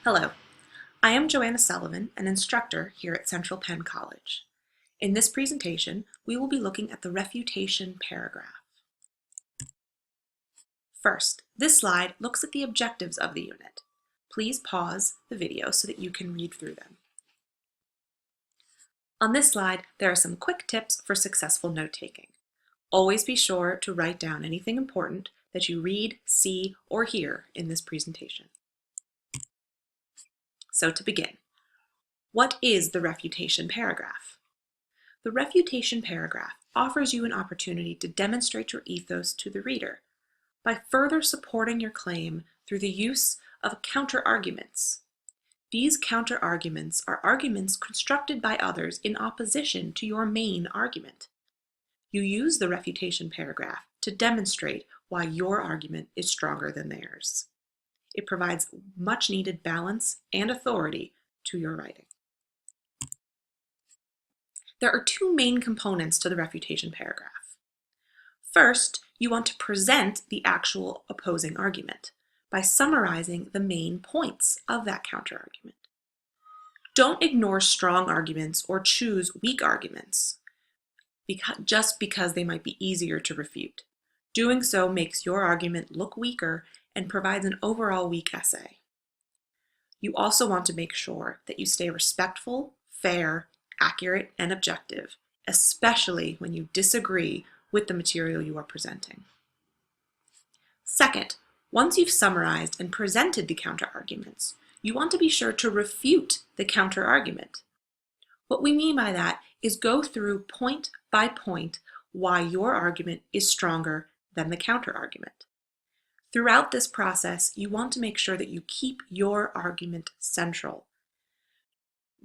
Hello, I am Joanna Sullivan, an instructor here at Central Penn College. In this presentation, we will be looking at the refutation paragraph. First, this slide looks at the objectives of the unit. Please pause the video so that you can read through them. On this slide, there are some quick tips for successful note-taking. Always be sure to write down anything important that you read, see, or hear in this presentation. So to begin, what is the refutation paragraph? The refutation paragraph offers you an opportunity to demonstrate your ethos to the reader by further supporting your claim through the use of counter-arguments. These counter-arguments are arguments constructed by others in opposition to your main argument. You use the refutation paragraph to demonstrate why your argument is stronger than theirs. It provides much-needed balance and authority to your writing. There are two main components to the refutation paragraph. First, you want to present the actual opposing argument by summarizing the main points of that counterargument. Don't ignore strong arguments or choose weak arguments just because they might be easier to refute. Doing so makes your argument look weaker and provides an overall weak essay. You also want to make sure that you stay respectful, fair, accurate, and objective, especially when you disagree with the material you are presenting. Second, once you've summarized and presented the counterarguments, you want to be sure to refute the counterargument. What we mean by that is go through point by point why your argument is stronger than the counterargument. Throughout this process, you want to make sure that you keep your argument central.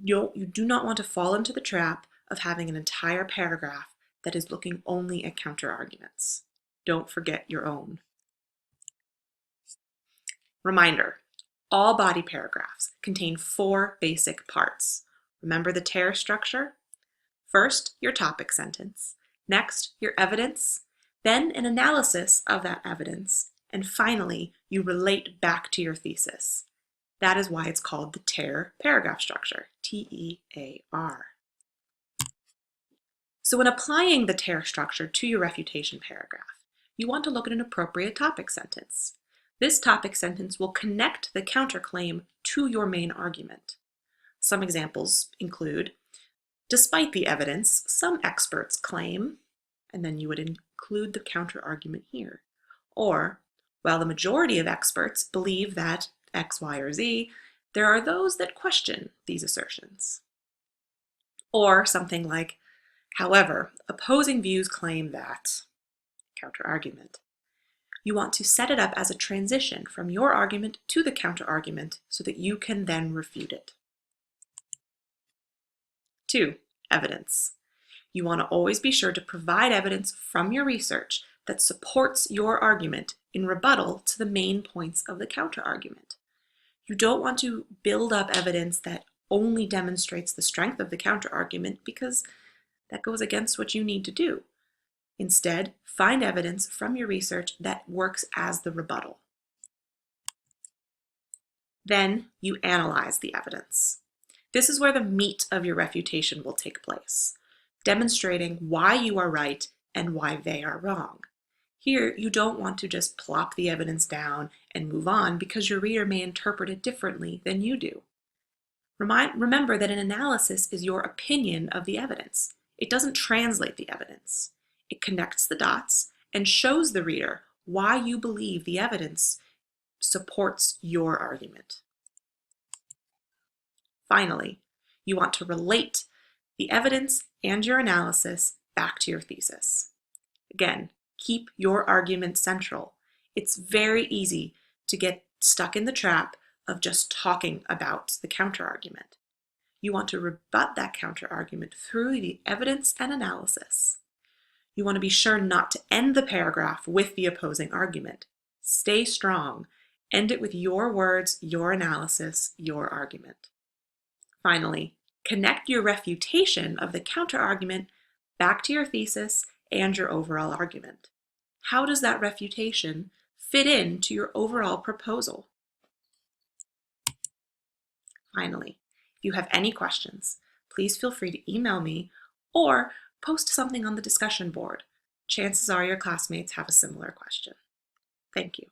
You do not want to fall into the trap of having an entire paragraph that is looking only at counterarguments. Don't forget your own. Reminder, all body paragraphs contain 4 basic parts. Remember the tear structure? First, your topic sentence. Next, your evidence. Then an analysis of that evidence. And finally, you relate back to your thesis. That is why it's called the tear paragraph structure, T-E-A-R. So when applying the tear structure to your refutation paragraph, you want to look at an appropriate topic sentence. This topic sentence will connect the counterclaim to your main argument. Some examples include, despite the evidence, some experts claim, and then you would include the counterargument here. Or, while the majority of experts believe that X, Y, or Z, there are those that question these assertions. Or something like, however, opposing views claim that, counterargument. You want to set it up as a transition from your argument to the counterargument so that you can then refute it. 2. Evidence. You want to always be sure to provide evidence from your research that supports your argument in rebuttal to the main points of the counterargument. You don't want to build up evidence that only demonstrates the strength of the counterargument because that goes against what you need to do. Instead, find evidence from your research that works as the rebuttal. Then you analyze the evidence. This is where the meat of your refutation will take place, demonstrating why you are right and why they are wrong. Here, you don't want to just plop the evidence down and move on because your reader may interpret it differently than you do. Remember that an analysis is your opinion of the evidence. It doesn't translate the evidence. It connects the dots and shows the reader why you believe the evidence supports your argument. Finally, you want to relate the evidence and your analysis back to your thesis. Again, keep your argument central. It's very easy to get stuck in the trap of just talking about the counterargument. You want to rebut that counterargument through the evidence and analysis. You want to be sure not to end the paragraph with the opposing argument. Stay strong. End it with your words, your analysis, your argument. Finally, connect your refutation of the counterargument back to your thesis and your overall argument. How does that refutation fit into your overall proposal? Finally, if you have any questions, please feel free to email me or post something on the discussion board. Chances are your classmates have a similar question. Thank you.